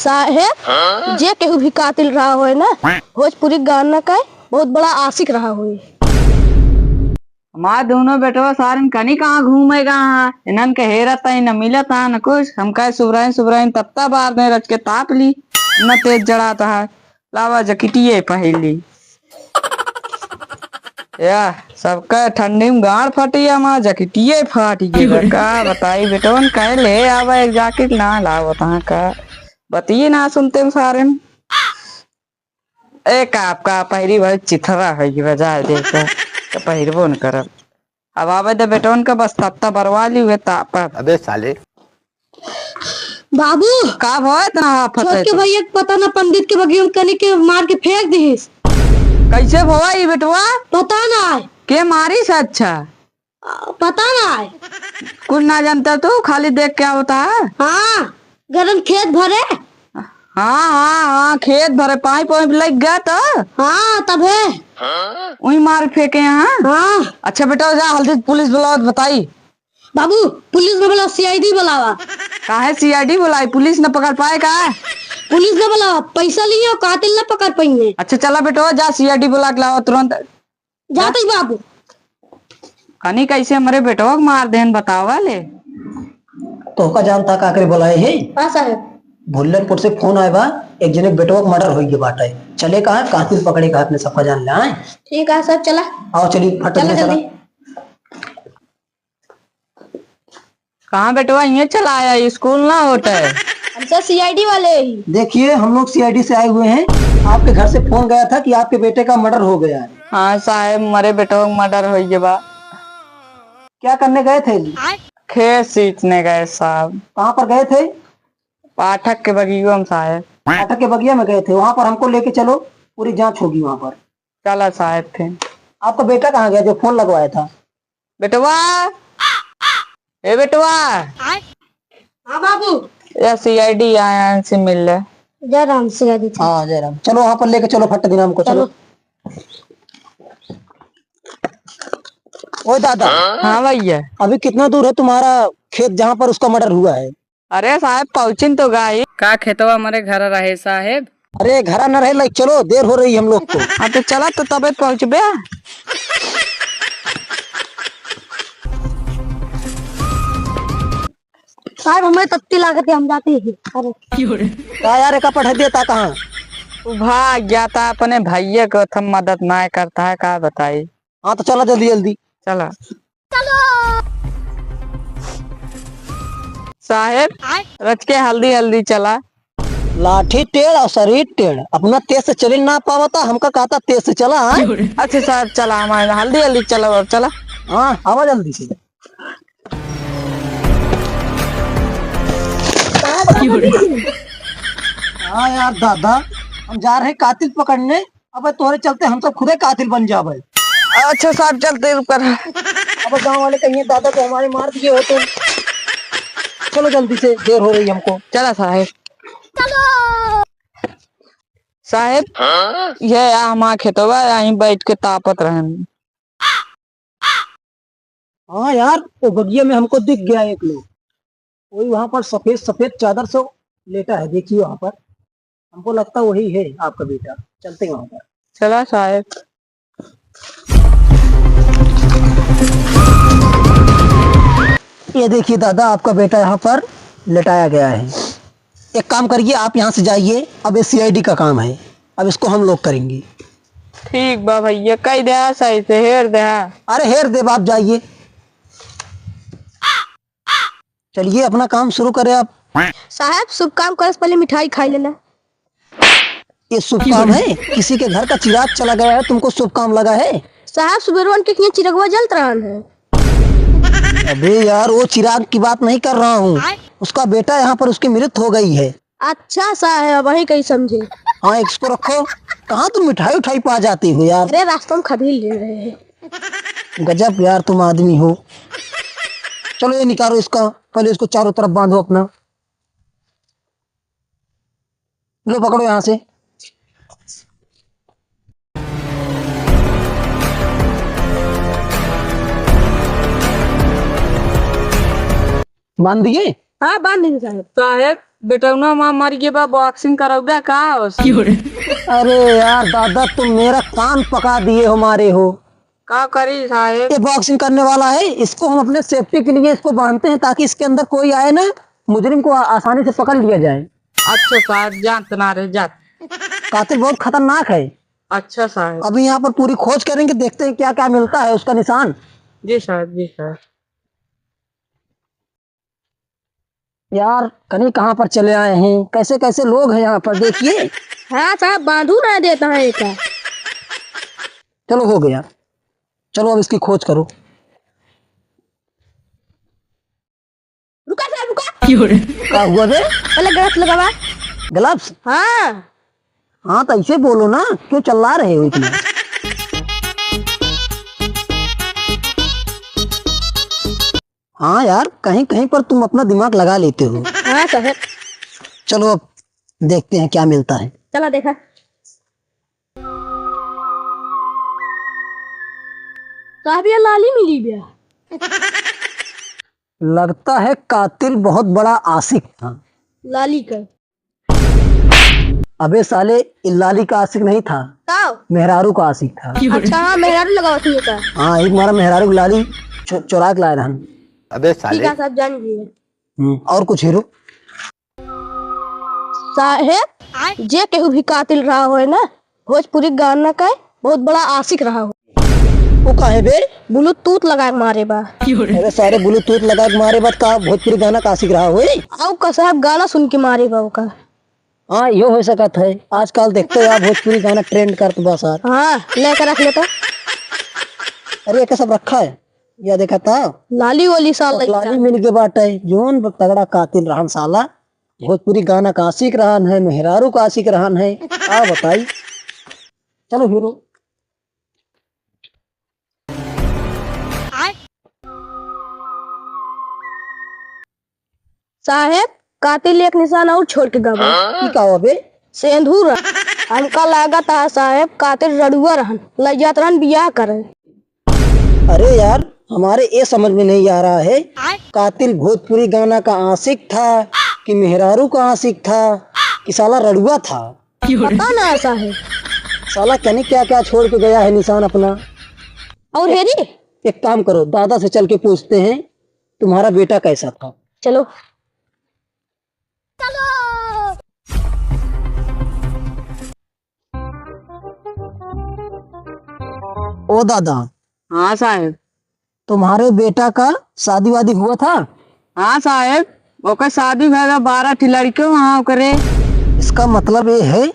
साहेब जे केहू भी कातिल रहा हो ना भोजपुरी गाना का बहुत बड़ा आशिक रहा हो। हमारे दोनों बेटवा सारन कनी कहाँ घूमेगा इनन के हेरत न मिलत न कुछ हम कहे सुबराइन तब तक बार ने रच के ताप ली न तेज जड़ाता है लावा जकिटिए पहली या सबका ठंडी में गाड़ फटी माँ जकिटिए फाटी गई का बताई बेटवन कह ले आवा एक जाकेट ना लाव का बतिए ना सुनते सारे एक आपका पहली बार चिथरा है बजाय देखो तो पहिरबो न करब अब आवे तो बेटवन का बस तत्ता बरवा ली हुए तापत। अबे साले बाबू का भय इतना छोट के भैया पता ना पंडित के बगिया में कनी के मार के फेंक दीस। कैसे भवा ई बेटवा पता ना के मारी से अच्छा पता ना कुछ ना जानता तू खाली देख क्या होता है। हाँ गरम खेत भरे हाँ खेत भरे पाइप वाइप लग गया तो हाँ तब है वही मार फेंके यहाँ। हाँ अच्छा बेटा जा हल्दी पुलिस बुलाओ बताई। बाबू पुलिस ने बोला सीआईडी बुलावा। काहे सीआईडी बुलाई पुलिस न पकड़ पाए का पुलिस ने बोला पैसा लिए कातिल न पकड़ पाएंगे। अच्छा चला बेटो जा सीआईडी बुला के लाओ तुरंत जाते ही बाबू कनी कैसे हमारे बेटवा मार देन बतावा ले तो का जानता का करे बुलाए है। हाँ साहब भुल्लनपुर से फोन आए बा एक जने बेटवा मर्डर हो गया बाटे चले कहा कातिल पकड़े का अपने सबका जान ले आए। ठीक है सर चला आओ चलिए फट चला कहाँ बेटवा ये चला आया स्कूल ना होता है हम सर सीआईडी वाले ही। देखिए हम लोग सीआईडी से आए हुए हैं आपके घर से फोन गया था कि आपके बेटे का मर्डर हो गया है। हाँ साहब हमारे बेटवा मर्डर हो गया बा। क्या करने गए थे खेत सींचने गए साहब। कहाँ पर गए थे पाठक के बगिया में साहब। पाठक के बगिया में गए थे वहाँ पर हमको लेके चलो पूरी जांच होगी वहाँ पर। चला साहब थे आपका बेटा कहाँ गया जो फोन लगवाया था। बेटवा ए बेटवा हाँ बाबू या सीआईडी आया से मिल रहा जय राम सीआईडी था। हाँ जय राम चलो वहाँ पर लेके चलो फट दिन हमको चलो। ओ दादा हाँ भैया अभी कितना दूर है तुम्हारा खेत जहाँ पर उसका मर्डर हुआ है। अरे साहब पहुँचिन तो गाई का खेतवा हमारे घर रहे साहेब। अरे घरा न रहे लाइक चलो देर हो रही हम लोग को। हाँ तो चला तो तबे पहुँचबे। साहब हमें तत्ती लागत है हम जाते हैं। अरे का यार का पढ़ा देता कहाँ तू भाग गया था अपने भैया को थम मदद ना करता है का बताई। हाँ तो चला जल्दी जल्दी चला साहेब रच के हल्दी हल्दी चला। लाठी टेढ़ और शरीर टेढ़ अपना तेज से चल ना पावता हमका कहता तेज से चला। अच्छा साहब चला हमारे हल्दी हल्दी चला और चला। हाँ आवा जल्दी से। हाँ यार दादा हम जा रहे हैं कातिल पकड़ने अब तोरे चलते हम सब खुदे कातिल बन जावे। अच्छा साहब चलते रुक कर। अब गाँव वाले कहिए दादा को हमारे मार दिए हो तुम। चलो जल्दी से देर हो रही हमको। चला साहेब साहेब ये हमारा खेतवा यहीं बैठ के तापत रहन। हाँ यार तो बगिया में हमको दिख गया एक लोग वही वहां पर सफेद सफेद चादर से लेटा है देखिए वहां पर हमको लगता वही है आपका बेटा। चलते हैं वहां पर। चला साहेब ये देखिए दादा आपका बेटा यहाँ पर लेटाया गया है। एक काम करिए आप यहाँ से जाइए अब ये सीआईडी का काम है अब इसको हम लोग करेंगे। ठीक बा भैया कई दे सही से हेर दे। अरे हेर देव आप जाइए चलिए अपना काम शुरू करें आप। साहब शुभ काम करे से पहले मिठाई खाई लेना। ये शुभ काम है किसी के घर का चिराग चला गया है तुमको शुभ काम लगा है। साहब सुबह के चिरगवा जलत रहा है। अबे यार वो चिराग की बात नहीं कर रहा हूँ उसका बेटा यहाँ पर उसकी मृत्यु हो गई है। अच्छा साहब वही कहीं समझे। हाँ इसको रखो। कहाँ तुम मिठाई उठाई पा जाती हो यार। अरे रास्ते में खरीद ले रहे हैं। गजब यार तुम आदमी हो। चलो ये निकालो इसका पहले इसको चारों तरफ बांधो अपना। लो पकड़ो यहाँ से। बांध दिए। हाँ बांध दीजिए साहब। साहेब बेटौना माँ मर गए बा, बॉक्सिंग कराऊगा का अरे यार दादा, तुम मेरा कान पका दिए हमारे हो। का करी साहेब? ये बॉक्सिंग करने वाला है, इसको हम अपने सेफ्टी के लिए इसको बांधते हैं ताकि इसके अंदर कोई आए ना, मुजरिम को आसानी से पकड़ लिया जाए। अच्छा साहब, जात ना रहे जात। कातिल बहुत खतरनाक है। अच्छा साहब। अभी यहाँ पर पूरी खोज करेंगे, देखते हैं क्या क्या मिलता है उसका निशान। जी साहब, जी साहब। यार कहीं कहाँ पर चले आए हैं, कैसे कैसे लोग हैं यहाँ पर, देखिए। हाँ साहब, बांधू ना देता है एक। चलो हो गया, चलो अब इसकी खोज करो। रुका साहब, रुका। क्या हुआ बे? पहले ग्लव्स लगावा। ग्लव्स? हाँ हाँ तो ऐसे बोलो ना, क्यों चिल्ला रहे हो इतना? हाँ यार, कहीं कहीं पर तुम अपना दिमाग लगा लेते हो। हाँ साहब, चलो अब देखते हैं क्या मिलता है। चला देखा। साहब ये लाली मिली भैया। लगता है कातिल बहुत बड़ा आशिक था। लाली का अबे साले, इल्लाली का आशिक नहीं था, मेहरारू का आशिक था। अच्छा हाँ, मेहरारू लगावा थी का। हाँ, एक मारा मेहरारू की लाली चुरा के लाए रहन। अबे ठीक साले, है साहब, जान लीजिए। और कुछ हीरो? साहेब जे केहू भी कातिल रहा हो ना, भोजपुरी गाना का बहुत बड़ा आशिक रहा हो। वो काहे बे? ब्लूटूथ लगा के मारे बा। अरे सारे ब्लूटूथ लगा के मारे बाद का भोजपुरी गाना का आशिक रहा हो। आउ का साहब, गाना सुन के मारे बा का। हाँ यो हो सकत है, आजकल देखते हो आप भोजपुरी गाना ट्रेंड करते बा सर। हाँ लेकर रख लेता। अरे एक सब रखा है, या देखा था? लाली वाली साल लाली मिल के बाटे, जोन तगड़ा कातिल रहन साला, भोजपुरी गाना का आशिक रहन है, मेहरारू का आशिक रहन है। आ बताई, चलो हीरो। साहेब कातिल एक निशान और छोड़ के गवा। की का हुआ बे? सेंधुर हमका लागत है साहेब कातिल रड़ुआ रहन, लजात रहन बियाह करे। अरे यार, हमारे ये समझ में नहीं आ रहा है, कातिल भोजपुरी गाना का आशिक था कि मेहरारू का आशिक था कि साला रड़ुआ था? पता ना साहेब। साला कहने क्या क्या छोड़ के गया है निशान अपना। और हेरी, एक काम करो, दादा से चल के पूछते हैं तुम्हारा बेटा कैसा था। चलो। ओ दादा, हाँ साहेब। तुम्हारे बेटा का शादी वादी हुआ था? हाँ साहेब, ओकर शादी भैया 12 लड़के वहाँ करे। इसका मतलब ये है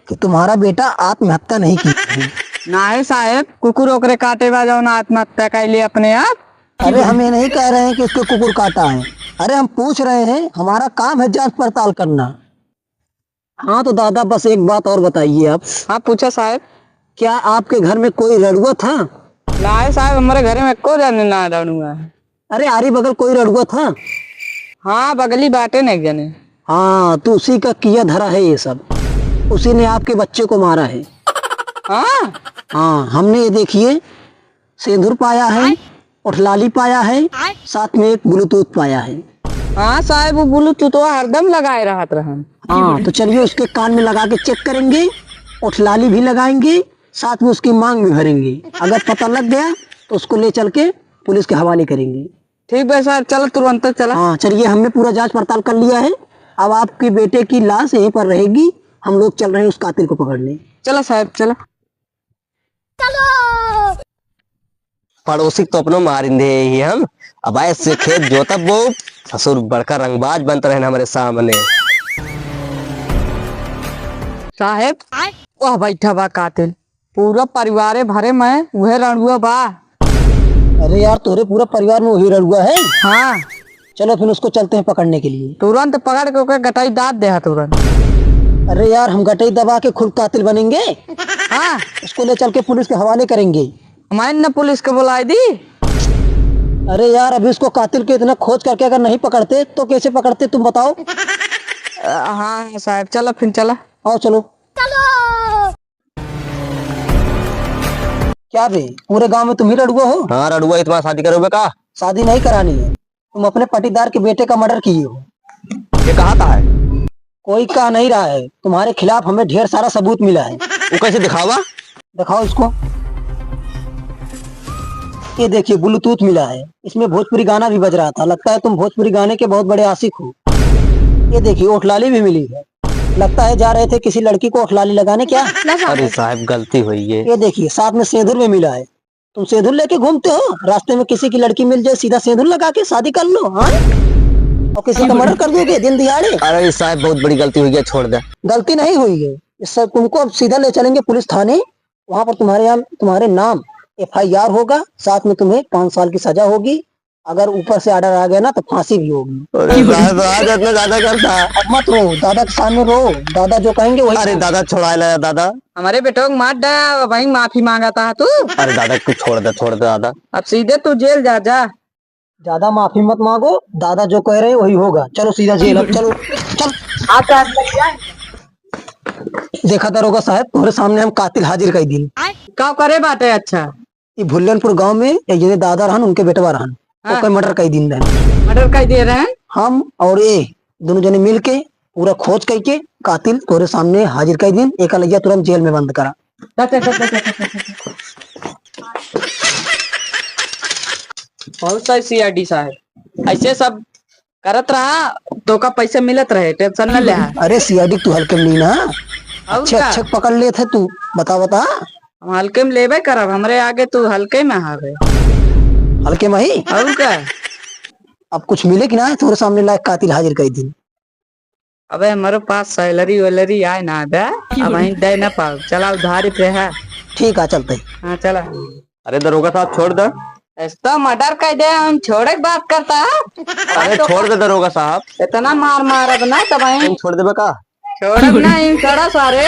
कि तुम्हारा बेटा आत्महत्या नहीं की है। ना है साहेब, कुकुर ओकरे काटे बा जाओ ना आत्महत्या कर लिए अपने आप। अरे हम ये नहीं कह रहे हैं कि उसको कुकुर काटा है, अरे हम पूछ रहे हैं, हमारा काम है जांच पड़ताल करना। हाँ तो दादा बस एक बात और बताइए आप। हाँ पूछा साहेब। क्या आपके घर में कोई रड़ुआ था? ना है साहब, हमारे घर में को जाने ना रड़ुआ है। अरे आरी बगल कोई रड़ुआ था? हाँ बगली बाटे नहीं जने। हाँ तो उसी का किया धरा है ये सब, उसी ने आपके बच्चे को मारा है। हाँ हाँ, हमने ये देखिए सिंदूर पाया है और लाली पाया है, साथ में एक ब्लूटूथ पाया है। हाँ साहब, वो ब्लूटूथ तो हरदम लगाए रहत रहन। हाँ तो चलिए उसके कान में लगा के चेक करेंगे और लाली भी लगाएंगे, साथ में उसकी मांग भी भरेंगे। अगर पता लग गया तो उसको ले चल के पुलिस के हवाले करेंगे। ठीक है सर, चलो तुरंत चला। हाँ चलिए, हमने पूरा जांच पड़ताल कर लिया है, अब आपके बेटे की लाश यहीं पर रहेगी, हम लोग चल रहे हैं उस कातिल को पकड़ने। चलो साहब चलो। पड़ोसी तो अपनो मारिंदे ही हम। अब आए से खेत जोता वो ससुर बड़का रंगबाज बनता रहे हमारे सामने। साहेब वह बैठा बा कातिल, पूरा परिवार भरे में वह रणुआ बा। अरे यार, तोरे पूरा परिवार में वही रड़ुआ है? हाँ चलो फिर उसको चलते हैं पकड़ने के लिए। तुरंत पकड़ के ओके गटाई दाँत दे तुरंत। अरे यार, हम गटई दबा के खुद कातिल बनेंगे। हाँ उसको ले चल के पुलिस के हवाले करेंगे। हमारे ने पुलिस को बुलाई दी। अरे यार, अभी उसको कातिल के इतना खोज करके अगर नहीं पकड़ते तो कैसे पकड़ते, तुम बताओ। हाँ साहब चलो फिर चला। आओ चलो। क्या बे, पूरे गांव में तुम ही रड़ुआ हो? हाँ रड़ुआ, इतना शादी करोगे का? शादी नहीं करानी है, तुम अपने पटीदार के बेटे का मर्डर किए हो। ये कहा था है? कोई कह नहीं रहा है, तुम्हारे खिलाफ हमें ढेर सारा सबूत मिला है। वो कैसे दिखावा? दिखाओ इसको। ये देखिए ब्लूटूथ मिला है, इसमें भोजपुरी गाना भी बज रहा था। लगता है तुम भोजपुरी गाने के बहुत बड़े आशिक हो। ये देखिए ओठलाली भी मिली है, लगता है जा रहे थे किसी लड़की को ओठलाली लगाने क्या। अरे साहब गलती हुई है। ये देखिए साथ में सिंदूर भी मिला है। तुम सिंदूर लेके घूमते हो, रास्ते में किसी की लड़की मिल जाए सीधा सिंदूर लगा के शादी कर लो, हाँ? और किसी का मर्डर कर दोगे दिन दिहाड़े। अरे साहब बहुत बड़ी गलती हुई है, छोड़ दे। गलती नहीं हुई है, इस सब तुमको अब सीधा ले चलेंगे पुलिस थाने। वहां पर तुम्हारे नाम FIR होगा, साथ में तुम्हें 5 साल की सजा होगी। अगर ऊपर से ऑर्डर आ गया ना तो फांसी भी होगी। अरे साहब आज इतना ज्यादा करता। अब मत रो, दादा के सामने रो, दादा जो कहेंगे वही। अरे दादा छोड़ा ले दादा। हमारे बेटो को मार डाया, वही माफी मांगा था तू। अरे दादा तू छोड़ दे दादा। अब सीधे तू जेल जा। ज्यादा माफी मत मांगो, दादा जो कह रहे हैं वही होगा। चलो सीधा जेल, अब चलो चल। देखा दरोगा साहब, तुम्हारे सामने हम कातिल हाजिर कर दी। का करे बाटे? अच्छा ये भुल्लनपुर गांव में ये दादा रहन, उनके बेटवा रहन, ओके मर्डर कर दिन रहन। मर्डर कर दे रहे हैं हम और ये दोनों जने मिल के पूरा खोज करके कातिल तोरे सामने हाजिर कर दिन। एक अलैया तुरंत जेल में बंद करा। बहुत सही CID साहब, ऐसे सब करत रहा तो का पैसे मिलत रहे, टेंशन न ले। अरे CID तू हल्के में ली ना, अच्छे अच्छे पकड़ ले थे तू। बता हम हल्के में लेबे करब, हमरे आगे तू हल्के में हावे। हल्के में ही और क्या? अब कुछ मिले कि ना तोरे सामने लायक कातिल हाजिर कर दिन। अबे हमारे पास सैलरी वैलरी आए ना दे, अब वहीं दे ना पाओ। चला उधारी पे है। ठीक है चलते। हाँ चला। अरे दरोगा साहब छोड़ दे। ऐसा मर्डर कर दे, हम छोड़े की बात करता है। अरे छोड़ दे दरोगा साहब। इतना मार मारब ना तब तुम छोड़ दे का? छोड़ब नहीं, छोड़ा सारे।